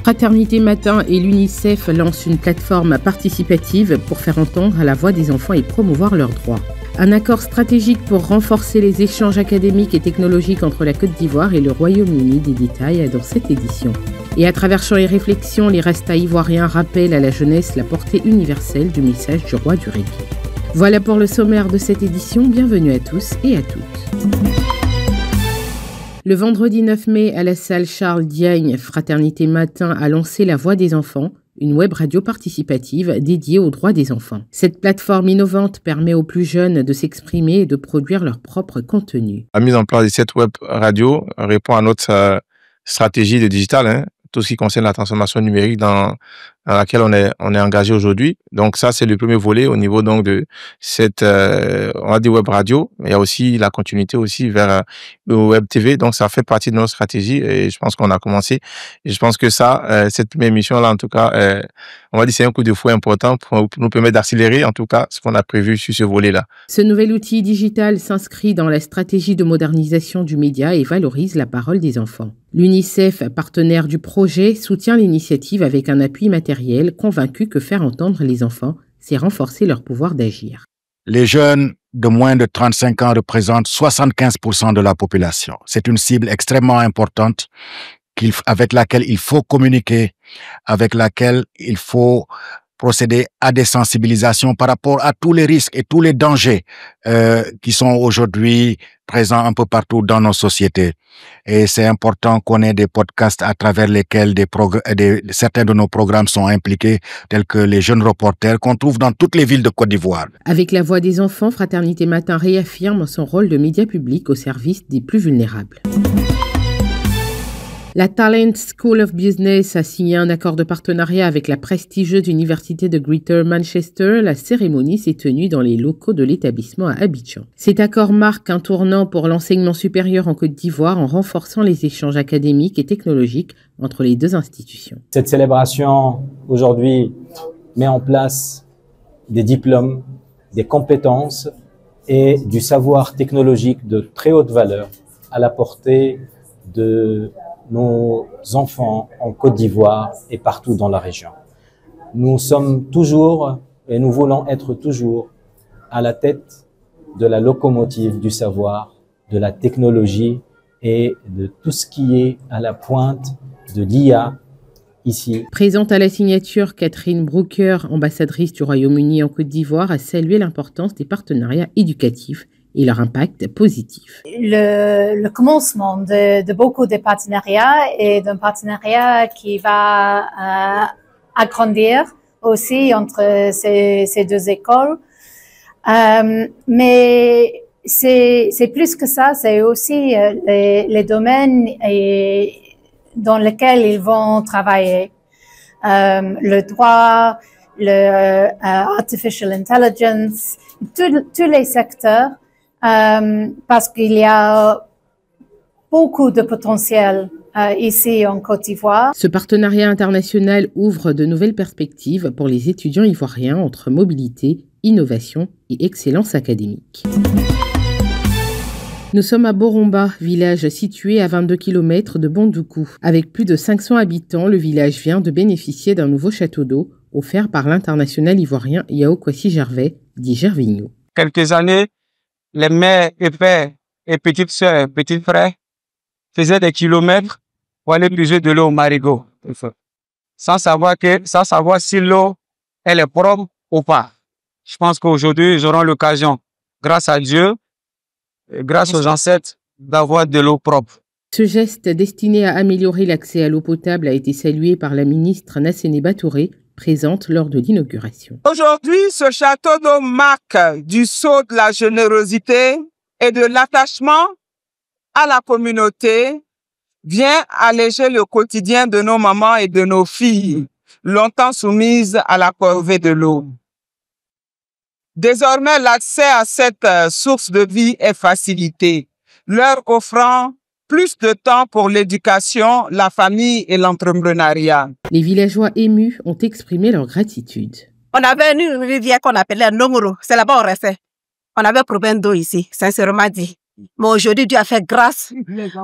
Fraternité Matin et l'UNICEF lancent une plateforme participative pour faire entendre la voix des enfants et promouvoir leurs droits. Un accord stratégique pour renforcer les échanges académiques et technologiques entre la Côte d'Ivoire et le Royaume-Uni, des détails dans cette édition. Et à travers Chants et Réflexions, les Rastas ivoiriens rappellent à la jeunesse la portée universelle du message du roi du reggae. Voilà pour le sommaire de cette édition, bienvenue à tous et à toutes. Le vendredi 9 mai, à la salle Charles Diagne, Fraternité Matin a lancé La Voix des enfants, une web radio participative dédiée aux droits des enfants. Cette plateforme innovante permet aux plus jeunes de s'exprimer et de produire leur propre contenu. La mise en place de cette web radio répond à notre stratégie de digital, tout ce qui concerne la transformation numérique dans laquelle on est engagé aujourd'hui. Donc ça, c'est le premier volet au niveau donc de cette on va dire web radio. Il y a aussi la continuité aussi vers le web TV. Donc ça fait partie de notre stratégie et je pense qu'on a commencé. Et je pense que ça, cette première émission là, en tout cas, on va dire c'est un coup de fouet important pour nous permettre d'accélérer en tout cas ce qu'on a prévu sur ce volet là. Ce nouvel outil digital s'inscrit dans la stratégie de modernisation du média et valorise la parole des enfants. L'UNICEF, partenaire du projet, soutient l'initiative avec un appui matériel, convaincu que faire entendre les enfants, c'est renforcer leur pouvoir d'agir. Les jeunes de moins de 35 ans représentent 75% de la population. C'est une cible extrêmement importante avec laquelle il faut communiquer, avec laquelle il faut procéder à des sensibilisations par rapport à tous les risques et tous les dangers qui sont aujourd'hui présents un peu partout dans nos sociétés. Et c'est important qu'on ait des podcasts à travers lesquels certains de nos programmes sont impliqués, tels que les jeunes reporters qu'on trouve dans toutes les villes de Côte d'Ivoire. Avec La Voix des enfants, Fraternité Matin réaffirme son rôle de média public au service des plus vulnérables. La Talent School of Business a signé un accord de partenariat avec la prestigieuse université de Greater Manchester. La cérémonie s'est tenue dans les locaux de l'établissement à Abidjan. Cet accord marque un tournant pour l'enseignement supérieur en Côte d'Ivoire en renforçant les échanges académiques et technologiques entre les deux institutions. Cette célébration aujourd'hui met en place des diplômes, des compétences et du savoir technologique de très haute valeur à la portée de nos enfants en Côte d'Ivoire et partout dans la région. Nous sommes toujours et nous voulons être toujours à la tête de la locomotive du savoir, de la technologie et de tout ce qui est à la pointe de l'IA ici. Présente à la signature, Catherine Brooker, ambassadrice du Royaume-Uni en Côte d'Ivoire, a salué l'importance des partenariats éducatifs et leur impact positif. Le commencement de beaucoup de partenariats et d'un partenariat qui va agrandir aussi entre ces deux écoles. Mais c'est plus que ça, c'est aussi les domaines dans lesquels ils vont travailler. Le droit, le artificial intelligence, tous les secteurs. Parce qu'il y a beaucoup de potentiel ici en Côte d'Ivoire. Ce partenariat international ouvre de nouvelles perspectives pour les étudiants ivoiriens entre mobilité, innovation et excellence académique. Nous sommes à Boromba, village situé à 22 km de Bondoukou. Avec plus de 500 habitants, le village vient de bénéficier d'un nouveau château d'eau offert par l'international ivoirien Yao Kwasi Gervais, dit Gervigno. Quelques années, les mères et pères et petites sœurs, petits frères faisaient des kilomètres pour aller puiser de l'eau au marigot, sans savoir si l'eau elle est propre ou pas. Je pense qu'aujourd'hui, ils auront l'occasion, grâce à Dieu, et grâce aux ancêtres, d'avoir de l'eau propre. Ce geste destiné à améliorer l'accès à l'eau potable a été salué par la ministre Nassene Batouré, présente lors de l'inauguration. Aujourd'hui, ce château d'eau marque du sceau de la générosité et de l'attachement à la communauté, vient alléger le quotidien de nos mamans et de nos filles, longtemps soumises à la corvée de l'eau. Désormais, l'accès à cette source de vie est facilité, leur offrant plus de temps pour l'éducation, la famille et l'entrepreneuriat. Les villageois émus ont exprimé leur gratitude. On avait une rivière qu'on appelait Nongoro. C'est là-bas on restait. On avait problème d'eau ici, sincèrement dit. Mais aujourd'hui, Dieu a fait grâce.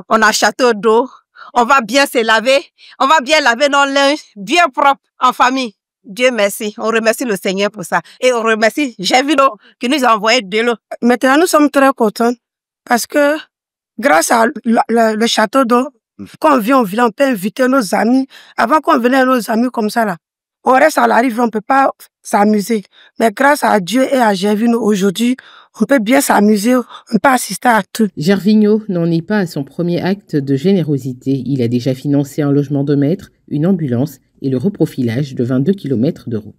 On a un château d'eau, on va bien se laver, on va bien laver nos linges, bien propre, en famille. Dieu merci, on remercie le Seigneur pour ça. Et on remercie Gervino qui nous a envoyé de l'eau. Maintenant, nous sommes très contents parce que grâce à le château d'eau, quand on vient au village, on peut inviter nos amis. Avant qu'on venait nos amis comme ça, là, on reste à la rive, on ne peut pas s'amuser. Mais grâce à Dieu et à Gervino, aujourd'hui, on peut bien s'amuser, on peut assister à tout. Gervino n'en est pas à son premier acte de générosité. Il a déjà financé un logement de maître, une ambulance et le reprofilage de 22 km de route.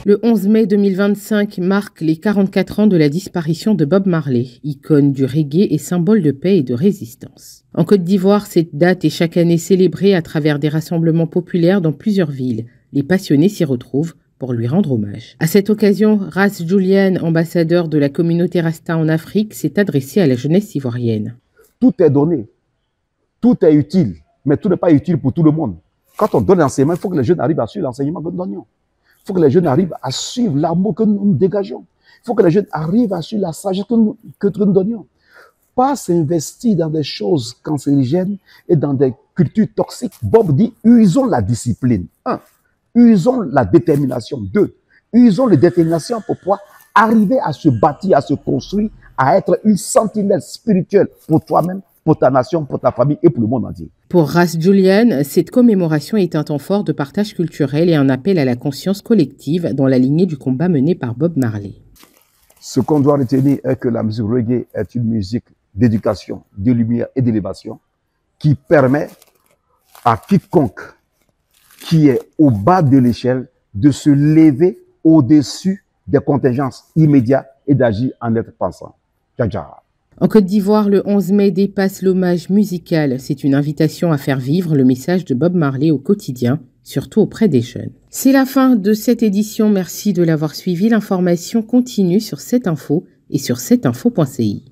Le 11 mai 2025 marque les 44 ans de la disparition de Bob Marley, icône du reggae et symbole de paix et de résistance. En Côte d'Ivoire, cette date est chaque année célébrée à travers des rassemblements populaires dans plusieurs villes. Les passionnés s'y retrouvent pour lui rendre hommage. À cette occasion, Ras Julian, ambassadeur de la communauté Rasta en Afrique, s'est adressé à la jeunesse ivoirienne. Tout est donné, tout est utile, mais tout n'est pas utile pour tout le monde. Quand on donne l'enseignement, il faut que les jeunes arrivent à suivre l'enseignement que nous donnons. Il faut que les jeunes arrivent à suivre l'amour que nous dégageons. Il faut que les jeunes arrivent à suivre la sagesse que nous donnions. Pas s'investir dans des choses cancérigènes et dans des cultures toxiques. Bob dit, usons la discipline. 1. Usons la détermination. 2. Usons la détermination pour pouvoir arriver à se bâtir, à se construire, à être une sentinelle spirituelle pour toi-même, pour ta nation, pour ta famille et pour le monde entier. Pour Ras Julian, cette commémoration est un temps fort de partage culturel et un appel à la conscience collective dans la lignée du combat mené par Bob Marley. Ce qu'on doit retenir est que la musique reggae est une musique d'éducation, de lumière et d'élévation qui permet à quiconque qui est au bas de l'échelle de se lever au-dessus des contingences immédiates et d'agir en être pensant. Tcha. En Côte d'Ivoire, le 11 mai dépasse l'hommage musical. C'est une invitation à faire vivre le message de Bob Marley au quotidien, surtout auprès des jeunes. C'est la fin de cette édition. Merci de l'avoir suivi. L'information continue sur 7info et sur 7info.ci.